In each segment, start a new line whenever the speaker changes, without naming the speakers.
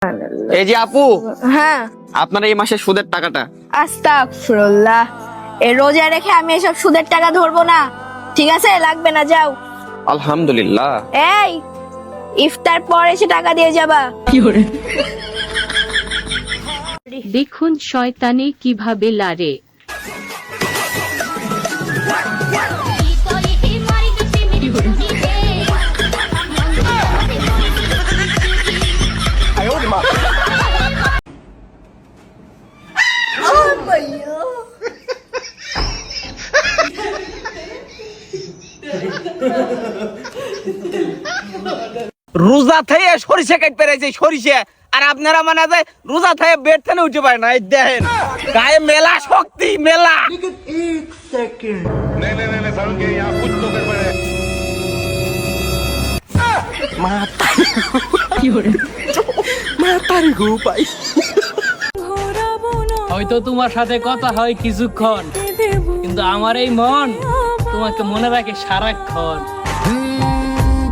এই যে আপু,
হ্যাঁ
আপনার এই মাসের সুদের টাকাটা।
আস্তাগফিরুল্লাহ, এই রোজা রেখে আমি এসব সুদের টাকা ধরবো না। ঠিক আছে, লাগবে না, যাও।
আলহামদুলিল্লাহ।
এই ইফতার পর এসে টাকা দিয়ে যাবা।
দেখুন শয়তানি কিভাবে লারে।
রোজা থেকে সরিষা কাট পেরেছে সরিষা, আর আপনারা মানে যে রোজা থেকে বেড থেকে উঠে পারে না। এই দেখেন গায়ে মেলা শক্তি মেলা।
হয়তো তোমার সাথে কথা হয় কিছুক্ষণ, কিন্তু আমার এই মন তোমাকে মনে রাখে সারাক্ষণ।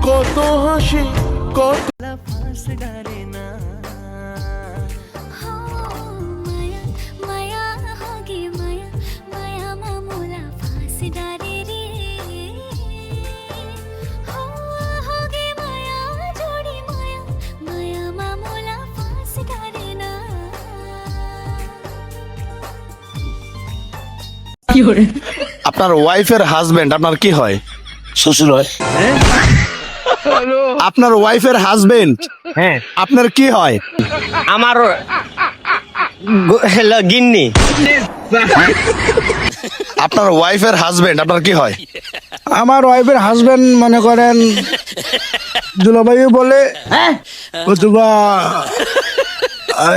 কত হাসি কত
আপনার ওয়াইফের হাজবেন্ড আপনার কি হয়?
শ্বশুর হয়।
আপনার ওয়াইফের হাজবেন্ড
হ্যাঁ,
আপনার কি হয়?
আমার গিন্নি।
আপনার ওয়াইফের হাজবেন্ড আপনার কি হয়?
আমার ওয়াইফের হাজবেন্ড মনে করেন দুলাভাই বলে, অথবা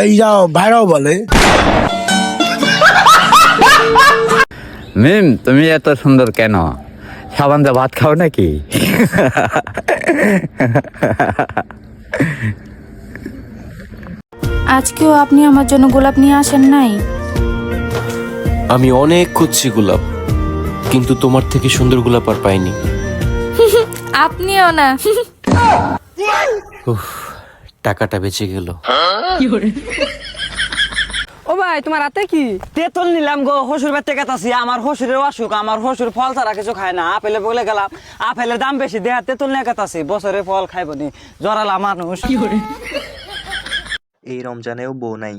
এই যাও ভাইরাও বলে।
মিম, তুমি এত সুন্দর কেন? সাবান দিয়ে ভাত খাও নাকি?
আজকেও আপনি আমার জন্য গোলাপ নিয়ে আসেন নাই?
আমি অনেক খুঁজছি গোলাপ, কিন্তু তোমার থেকে সুন্দর গোলাপ আর পাইনি।
আপনিও না।
টাকাটা বেঁচে গেল।
ও ভাই, তোমার হাতে কি? তেঁতুল নিলাম গো, হসুর বাড়িতে গেতাছি। আমার হসুরের অসুখ, আমার হসুর ফল ছাড়া কিছু খায় না। আপেলে বলে গেলাম, আপেলের দাম বেশি, দেহা তেঁতুল নিয়ে গেতাছি। বছরে ফল খাইব নি, জরালা মানুষ।
এই রমজানেও বউ নাই,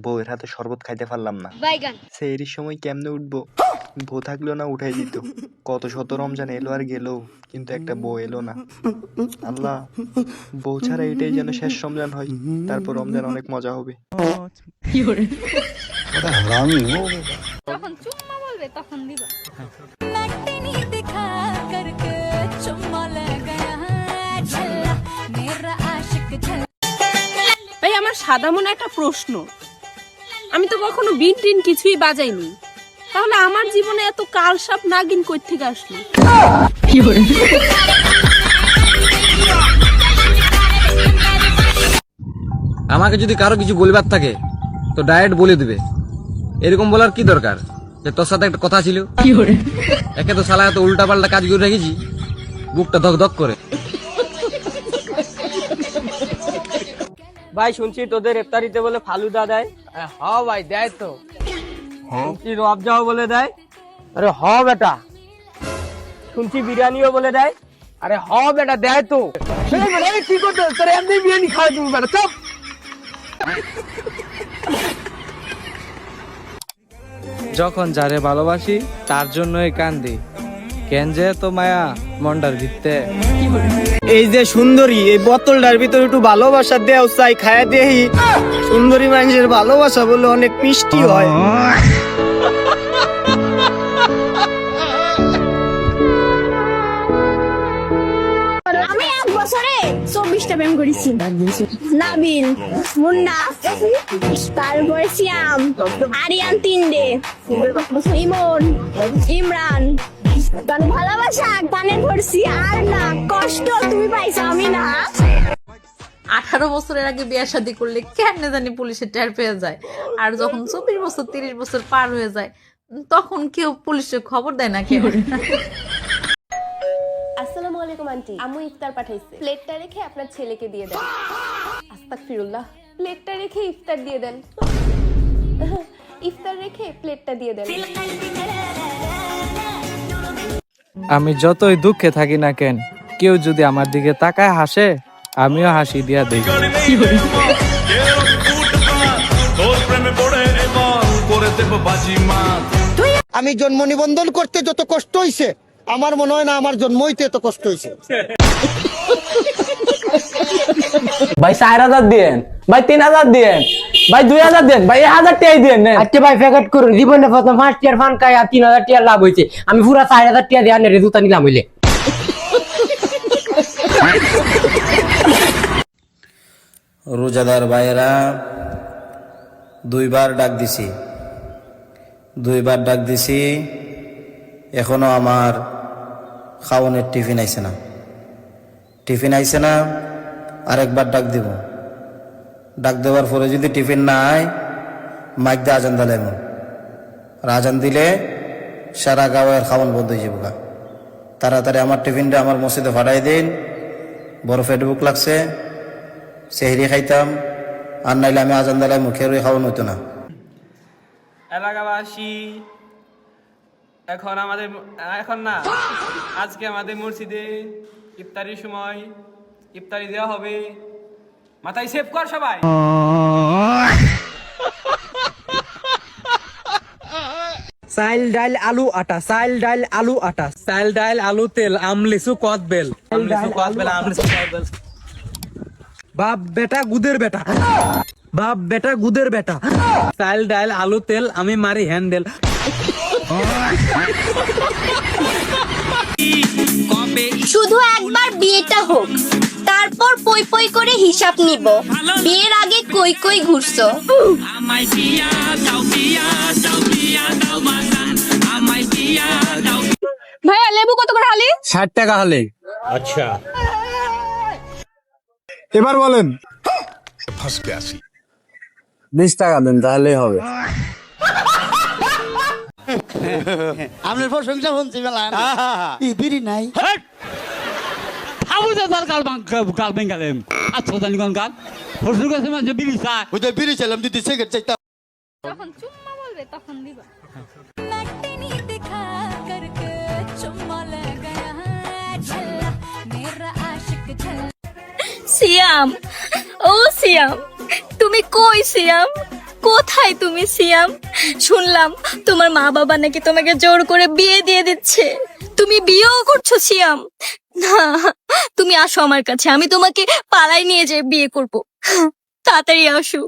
বউয়ের হাতে শরবত খাইতে পারলাম না। সেহরির সময় কেমনে উঠবো? বউ থাকলেও না উঠাই দিত। কত শত রমজান এলো আর গেল, কিন্তু একটা বউ এলো না। আল্লাহ, বউ ছাড়া এটাই যেন শেষ রমজান হয়, তারপর রমজান অনেক মজা হবে।
যখন চুম্মা বলবে তখন দিবা।
ভাই, আমার সাদা মনে একটা প্রশ্ন, আমি তো কখনো বিন টিন কিছুই বাজাইনি, তাহলে আমার জীবনে এত কালসাপ নাগিন কই থেকে আসলো?
আমাকে যদি কারো কিছু বলবার থাকে তো ডাইরেক্ট বলে দিবে। এরকম বলার কি দরকার যে তোর সাথে একটা কথা ছিল? একে তো শালা এত উল্টা পাল্টা কাজ করে রেখেছি, বুকটা ধক ধক করে। ভাই, শুনছি তোদের ইফতারিতে বলে ফালুদা দেয়। হ্যাঁ ভাই, দেয় তো। শুনছি রবজাও বলে দেয়। আরে হ বেটা। শুনছি বিরিয়ানিও বলে দেয়। আরে হ বেটা, দেয় তো। কি করতে তোর এমনি বিরিয়ানি খাওয়া তুমি বেটা, চপ।
যখন যারে ভালোবাসি তার জন্যই কান্দি, কেন যে তো মায়া মন্ডার ভিত্তে।
এই যে সুন্দরী, এই বোতলটার ভিতরে একটু ভালোবাসা দেও চাই, খায়া দেহি। সুন্দরী মানুষের ভালোবাসা বলে অনেক মিষ্টি হয়।
আমি এক বছরে 24টা প্রেম করেছি। নাবিল, মুন্না, তারপরে সিয়াম, আরিয়ান 3 ইমন, ইমরান। ভালোবাসা কানে ধরছি, আর না কষ্ট তুমি পাইছো, আমি না।
18 বছরের আগে বিয়ে শাদী করলে কেমনে জানি পুলিশের টের পেয়ে যায়, আর যখন 24 বছর 30 বছর পার হয়ে যায় তখন কেউ পুলিশে খবর দেয় না কেউ।
আসসালামু আলাইকুম আন্টি, আম্মু ইফতার পাঠাইছে, প্লেটটা রেখে আপনার ছেলেকে দিয়ে দেন। আস্তাগফিরুল্লাহ, প্লেটটা রেখে ইফতার দিয়ে দেন। ইফতার রেখে প্লেটটা দিয়ে দেন।
আমি যতই দুঃখে থাকি না কেন, কেউ যদি আমার দিকে তাকায় হাসে, আমিও হাসি দিয়া দিই।
আমি জন্ম নিবন্ধন করতে যত কষ্ট হইছে, আমার মনে হয় না আমার জন্ম হইতে এত কষ্ট হইছে।
ভাই 4000 দিয়েন, ভাই 3000 দিয়েন, ভাই 2000 দেন, ভাই 1000 টাকাই দেন। আচ্ছা ভাই প্যাকেট করুন, জীবনে প্রথম 5 টিয়ার ফান খাই আর 3000 টিয়ার লাভ হইছে। আমি পুরা 4000 টাকা দিয়ে আনে জুতা নিলাম হইলে।
রোজাদার ভাইয়েরা, 2 বার ডাক দিছি, এখনো আমার খাওয়ানোর টিফিন আইছে না, আরেকবার ডাক দিব। ডাক দেওয়ার পরে যদি টিফিন না আয়, মাইক দিয়ে আজান দিলাম, আর আজান দিলে সারা গাঁয়ের খাওয়ান বন্ধ হয়ে যাবো। তাড়াতাড়ি আমার টিফিনটা আমার মসজিদে ফাটাই দিন, বড় ফেসবুক লাগছে, সেহরি খাইতাম, আর নাইলে আমি আজান দিলাম মুখের খাওয়ান হইতো না।
এলাকাবাসী, আজকে আমাদের মসজিদে ইফতারির সময় ইফতারি দেওয়া হবে, মাথায় সেভ কর সবাই। চাইল ডাইল আলু আটা, চাইল ডাইল আলু আটা, চাইল ডাইল আলু তেল, আমলিসু কদবেল, বাপ বেটা গুদের বেটা, বাপ বেটা গুদের বেটা, চাইল ডাইল আলু তেল, আমি মারি হ্যান্ডেল।
শুধু একবার বিয়েটা হোক, তারপর পই পই করে হিসাব নিব। বিয়ের আগে কই কই ঘুরছো? ভাইয়া লেবু কত করে হালি?
60 টাকা হলে।
এবার বলেন। 20 টাকা দেন, তাহলেই হবে। আপনার প্রশংসা শুনছি মেলা, বিড়ি নাই।
যখন চুম্মা বলবে তখন দিবা।
সিয়াম, ও সিয়াম, তুমি কই সিয়াম? কোথায় তুমি সিয়াম? শুনলাম তোমার মা বাবা নাকি তোমাকে জোর করে বিয়ে দিয়ে দিচ্ছে। তুমি বিয়েও করছো সিয়াম? না, তুমি আসো আমার কাছে, আমি তোমাকে পালাই নিয়ে যেয়ে বিয়ে করব। তাড়াতাড়ি আসো।